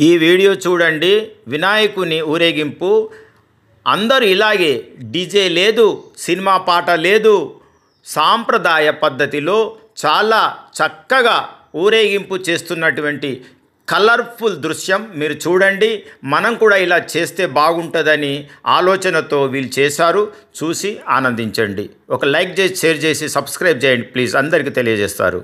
ఈ వీడియో చూడండి. వినాయకుని ఊరేగింపు అందరూ ఇలాగే డీజే లేదు, సినిమా పాట లేదు, సాంప్రదాయ పద్ధతిలో చాలా చక్కగా ఊరేగింపు చేస్తున్నటువంటి కలర్ఫుల్ దృశ్యం మీరు చూడండి. మనం కూడా ఇలా చేస్తే బాగుంటుందని ఆలోచనతో వీళ్ళు చేశారు. చూసి ఆనందించండి. ఒక లైక్ చేసి షేర్ చేసి సబ్స్క్రైబ్ చేయండి ప్లీజ్. అందరికీ తెలియజేస్తారు.